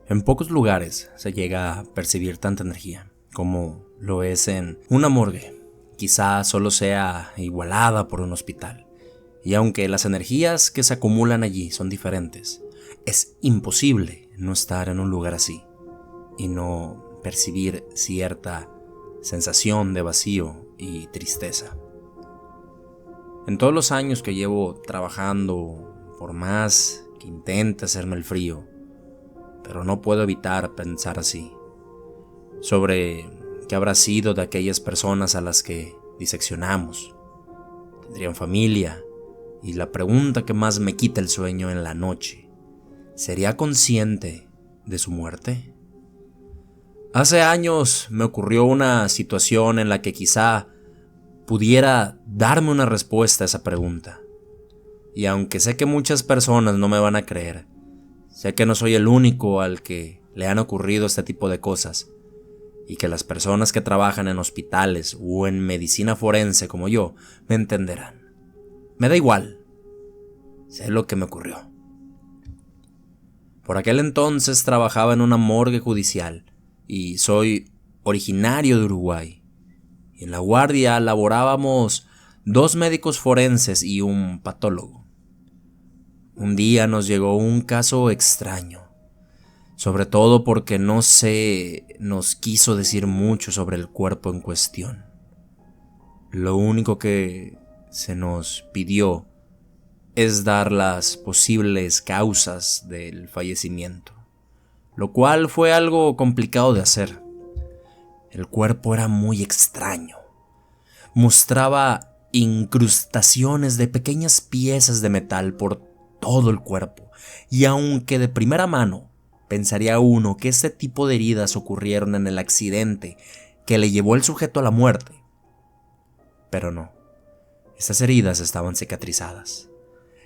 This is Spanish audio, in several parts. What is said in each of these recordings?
En pocos lugares se llega a percibir tanta energía como lo es en una morgue. Quizá solo sea igualada por un hospital. Y aunque las energías que se acumulan allí son diferentes, es imposible no estar en un lugar así y no percibir cierta sensación de vacío y tristeza. En todos los años que llevo trabajando, por más que intente hacerme el frío, pero no puedo evitar pensar así, sobre qué habrá sido de aquellas personas a las que diseccionamos. Tendrían familia, y la pregunta que más me quita el sueño en la noche: ¿sería consciente de su muerte? Hace años me ocurrió una situación en la que quizá pudiera darme una respuesta a esa pregunta. Y aunque sé que muchas personas no me van a creer, sé que no soy el único al que le han ocurrido este tipo de cosas, y que las personas que trabajan en hospitales o en medicina forense como yo me entenderán. Me da igual, sé lo que me ocurrió. Por aquel entonces trabajaba en una morgue judicial y soy originario de Uruguay. Y en la guardia laborábamos 2 médicos forenses y un patólogo. Un día nos llegó un caso extraño, sobre todo porque no se nos quiso decir mucho sobre el cuerpo en cuestión. Lo único que se nos pidió es dar las posibles causas del fallecimiento, lo cual fue algo complicado de hacer. El cuerpo era muy extraño. Mostraba incrustaciones de pequeñas piezas de metal por todo el cuerpo, y aunque de primera mano pensaría uno que este tipo de heridas ocurrieron en el accidente que le llevó el sujeto a la muerte, pero no, estas heridas estaban cicatrizadas.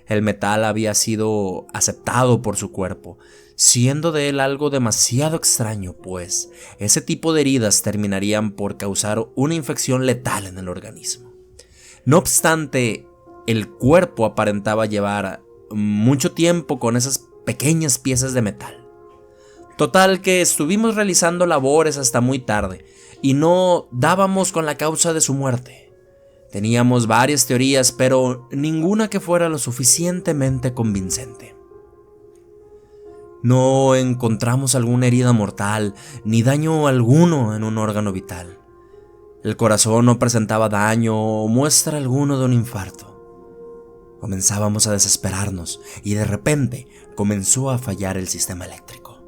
El metal había sido aceptado por su cuerpo, siendo de él algo demasiado extraño, pues ese tipo de heridas terminarían por causar una infección letal en el organismo. No obstante, el cuerpo aparentaba llevar mucho tiempo con esas pequeñas piezas de metal. Total que estuvimos realizando labores hasta muy tarde y no dábamos con la causa de su muerte. Teníamos varias teorías, pero ninguna que fuera lo suficientemente convincente. No encontramos alguna herida mortal ni daño alguno en un órgano vital. El corazón no presentaba daño o muestra alguno de un infarto. Comenzábamos a desesperarnos y de repente comenzó a fallar el sistema eléctrico.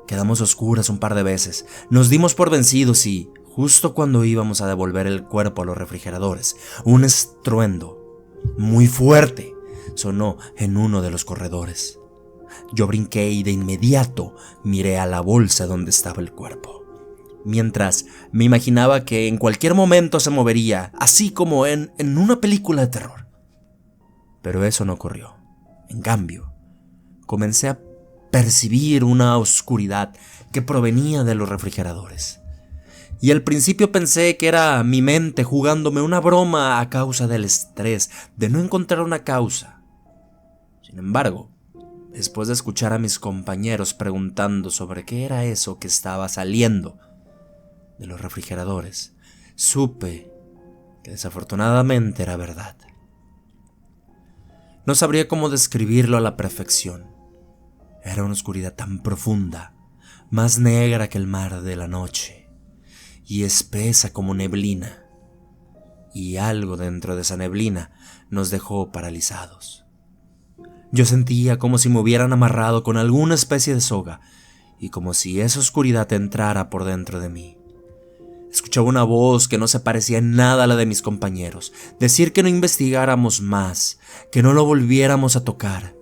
Quedamos a oscuras un par de veces, nos dimos por vencidos y, justo cuando íbamos a devolver el cuerpo a los refrigeradores, un estruendo muy fuerte sonó en uno de los corredores. Yo brinqué y de inmediato miré a la bolsa donde estaba el cuerpo, mientras me imaginaba que en cualquier momento se movería, así como en una película de terror. Pero eso no ocurrió. En cambio, comencé a percibir una oscuridad que provenía de los refrigeradores. Y al principio pensé que era mi mente jugándome una broma a causa del estrés de no encontrar una causa. Sin embargo, después de escuchar a mis compañeros preguntando sobre qué era eso que estaba saliendo de los refrigeradores, supe que desafortunadamente era verdad. No sabría cómo describirlo a la perfección. Era una oscuridad tan profunda, más negra que el mar de la noche, y espesa como neblina. Y algo dentro de esa neblina nos dejó paralizados. Yo sentía como si me hubieran amarrado con alguna especie de soga, y como si esa oscuridad entrara por dentro de mí. Escuchaba una voz que no se parecía en nada a la de mis compañeros, decir que no investigáramos más, que no lo volviéramos a tocar,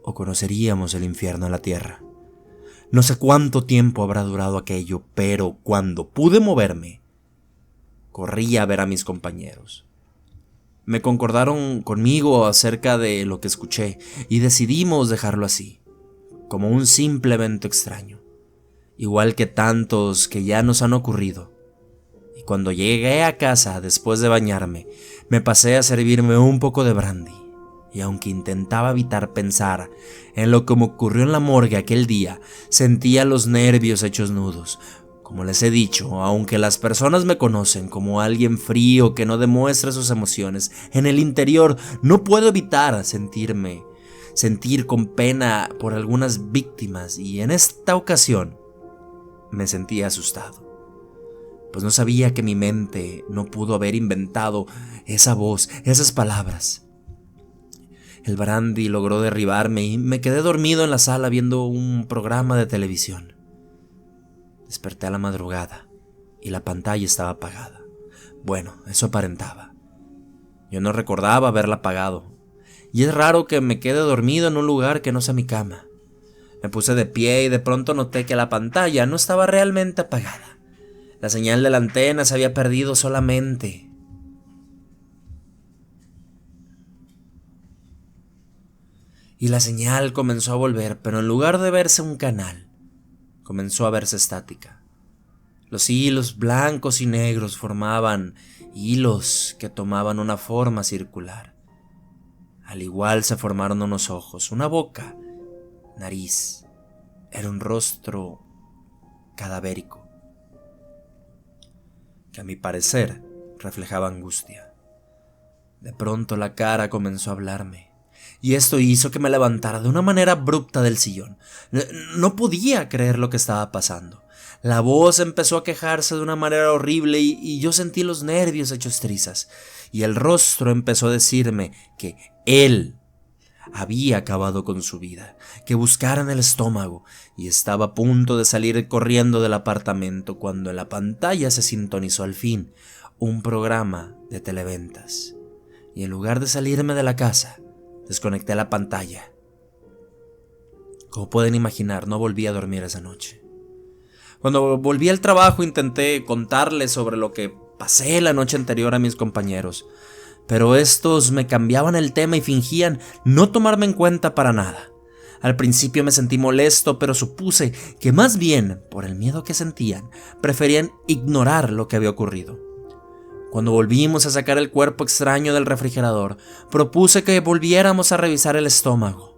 o conoceríamos el infierno en la tierra. No sé cuánto tiempo habrá durado aquello, pero cuando pude moverme, corrí a ver a mis compañeros. Me concordaron conmigo acerca de lo que escuché y decidimos dejarlo así, como un simple evento extraño, igual que tantos que ya nos han ocurrido. Y cuando llegué a casa después de bañarme, me pasé a servirme un poco de brandy y aunque intentaba evitar pensar en lo que me ocurrió en la morgue aquel día, sentía los nervios hechos nudos. Como les he dicho, aunque las personas me conocen como alguien frío que no demuestra sus emociones, en el interior no puedo evitar sentir con pena por algunas víctimas, y en esta ocasión me sentía asustado, pues no sabía que mi mente no pudo haber inventado esa voz, esas palabras. El brandy logró derribarme y me quedé dormido en la sala viendo un programa de televisión. Desperté a la madrugada y la pantalla estaba apagada. Bueno, eso aparentaba. Yo no recordaba haberla apagado. Y es raro que me quede dormido en un lugar que no sea mi cama. Me puse de pie y de pronto noté que la pantalla no estaba realmente apagada. La señal de la antena se había perdido solamente. Y la señal comenzó a volver, pero en lugar de verse un canal, comenzó a verse estática. Los hilos blancos y negros formaban hilos que tomaban una forma circular. Al igual se formaron unos ojos, una boca, nariz. Era un rostro cadavérico, que a mi parecer reflejaba angustia. De pronto la cara comenzó a hablarme, y esto hizo que me levantara de una manera abrupta del sillón. No podía creer lo que estaba pasando. La voz empezó a quejarse de una manera horrible y yo sentí los nervios hechos trizas. Y el rostro empezó a decirme que él había acabado con su vida, que buscara en el estómago, y estaba a punto de salir corriendo del apartamento cuando en la pantalla se sintonizó al fin un programa de televentas. Y en lugar de salirme de la casa, desconecté la pantalla. Como pueden imaginar, no volví a dormir esa noche. Cuando volví al trabajo intenté contarles sobre lo que pasé la noche anterior a mis compañeros, pero estos me cambiaban el tema y fingían no tomarme en cuenta para nada. Al principio me sentí molesto, pero supuse que más bien, por el miedo que sentían, preferían ignorar lo que había ocurrido. Cuando volvimos a sacar el cuerpo extraño del refrigerador, propuse que volviéramos a revisar el estómago.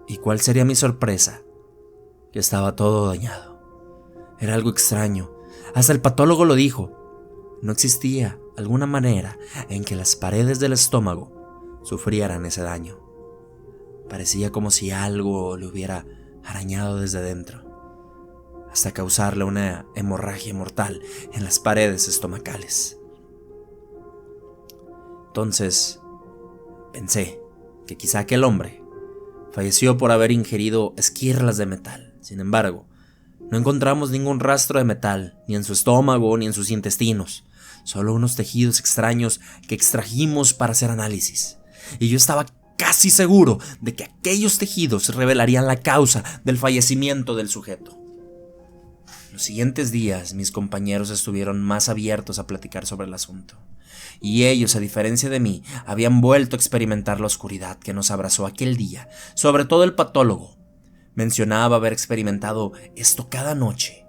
¿Y cuál sería mi sorpresa? Que estaba todo dañado. Era algo extraño. Hasta el patólogo lo dijo. No existía alguna manera en que las paredes del estómago sufrieran ese daño. Parecía como si algo le hubiera arañado desde dentro, hasta causarle una hemorragia mortal en las paredes estomacales. Entonces, pensé que quizá aquel hombre falleció por haber ingerido esquirlas de metal. Sin embargo, no encontramos ningún rastro de metal, ni en su estómago ni en sus intestinos, solo unos tejidos extraños que extrajimos para hacer análisis. Y yo estaba casi seguro de que aquellos tejidos revelarían la causa del fallecimiento del sujeto. Los siguientes días, mis compañeros estuvieron más abiertos a platicar sobre el asunto. Y ellos, a diferencia de mí, habían vuelto a experimentar la oscuridad que nos abrazó aquel día, sobre todo el patólogo. Mencionaba haber experimentado esto cada noche.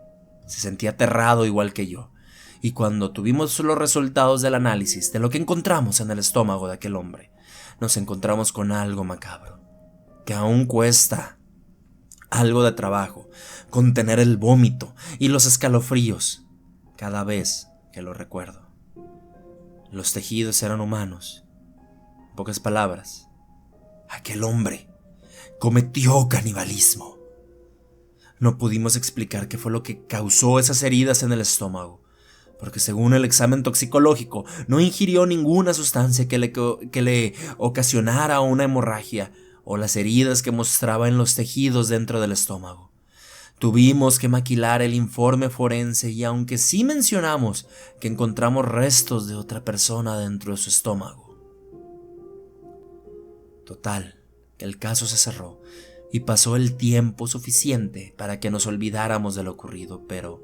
Se sentía aterrado igual que yo. Y cuando tuvimos los resultados del análisis de lo que encontramos en el estómago de aquel hombre, nos encontramos con algo macabro, que aún cuesta algo de trabajo contener el vómito y los escalofríos cada vez que lo recuerdo. Los tejidos eran humanos. En pocas palabras, aquel hombre cometió canibalismo. No pudimos explicar qué fue lo que causó esas heridas en el estómago, porque según el examen toxicológico no ingirió ninguna sustancia que le ocasionara una hemorragia o las heridas que mostraba en los tejidos dentro del estómago. Tuvimos que maquilar el informe forense y aunque sí mencionamos que encontramos restos de otra persona dentro de su estómago. Total, que el caso se cerró y pasó el tiempo suficiente para que nos olvidáramos de lo ocurrido, pero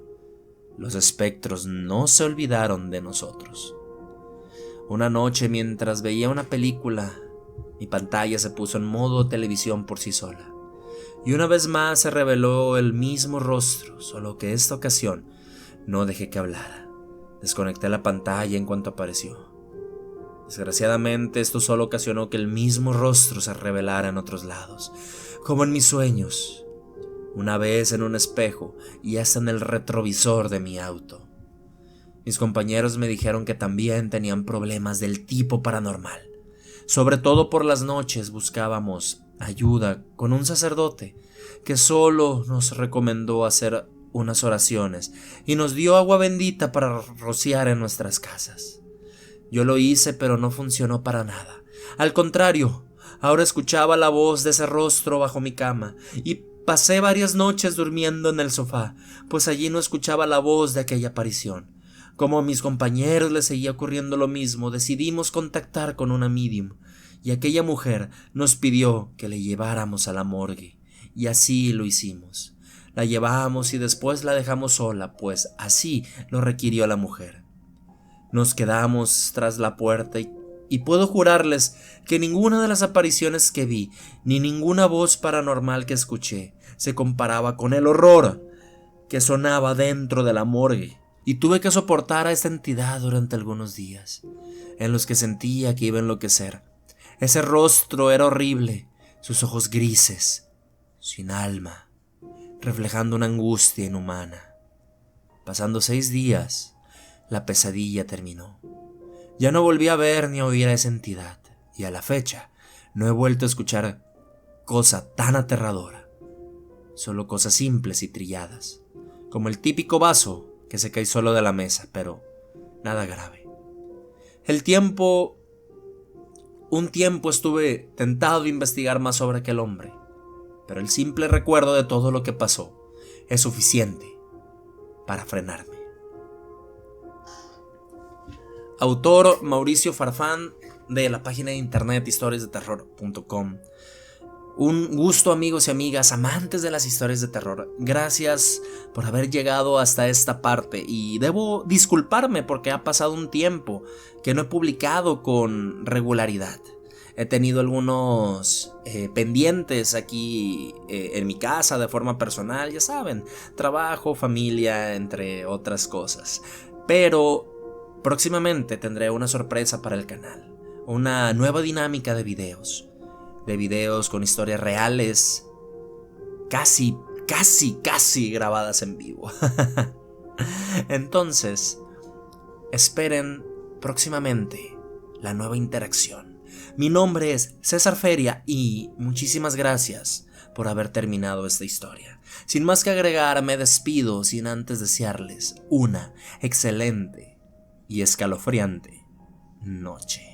los espectros no se olvidaron de nosotros. Una noche, mientras veía una película, mi pantalla se puso en modo televisión por sí sola. Y una vez más se reveló el mismo rostro, solo que esta ocasión no dejé que hablara. Desconecté la pantalla en cuanto apareció. Desgraciadamente, esto solo ocasionó que el mismo rostro se revelara en otros lados, como en mis sueños, una vez en un espejo y hasta en el retrovisor de mi auto. Mis compañeros me dijeron que también tenían problemas del tipo paranormal. Sobre todo por las noches buscábamos ayuda con un sacerdote que solo nos recomendó hacer unas oraciones y nos dio agua bendita para rociar en nuestras casas. Yo lo hice, pero no funcionó para nada. Al contrario, ahora escuchaba la voz de ese rostro bajo mi cama y pasé varias noches durmiendo en el sofá, pues allí no escuchaba la voz de aquella aparición. Como a mis compañeros les seguía ocurriendo lo mismo, decidimos contactar con una medium, y aquella mujer nos pidió que le lleváramos a la morgue, y así lo hicimos. La llevamos y después la dejamos sola, pues así lo requirió la mujer. Nos quedamos tras la puerta y puedo jurarles que ninguna de las apariciones que vi, ni ninguna voz paranormal que escuché, se comparaba con el horror que sonaba dentro de la morgue. Y tuve que soportar a esta entidad durante algunos días, en los que sentía que iba a enloquecer. Ese rostro era horrible, sus ojos grises, sin alma, reflejando una angustia inhumana. Pasando 6 días, la pesadilla terminó. Ya no volví a ver ni a oír a esa entidad, y a la fecha no he vuelto a escuchar cosa tan aterradora. Solo cosas simples y trilladas, como el típico vaso que se cae solo de la mesa, pero nada grave. Un tiempo estuve tentado de investigar más sobre aquel hombre, pero el simple recuerdo de todo lo que pasó es suficiente para frenarme. Autor Mauricio Farfán, de la página de internet historiasdeterror.com. Un gusto, amigos y amigas, amantes de las historias de terror. Gracias por haber llegado hasta esta parte y debo disculparme porque ha pasado un tiempo que no he publicado con regularidad. He tenido algunos pendientes aquí en mi casa de forma personal, ya saben, trabajo, familia, entre otras cosas. Pero próximamente tendré una sorpresa para el canal, una nueva dinámica de videos con historias reales, casi grabadas en vivo. Entonces, esperen próximamente la nueva interacción. Mi nombre es César Feria y muchísimas gracias por haber terminado esta historia. Sin más que agregar, me despido sin antes desearles una excelente y escalofriante noche.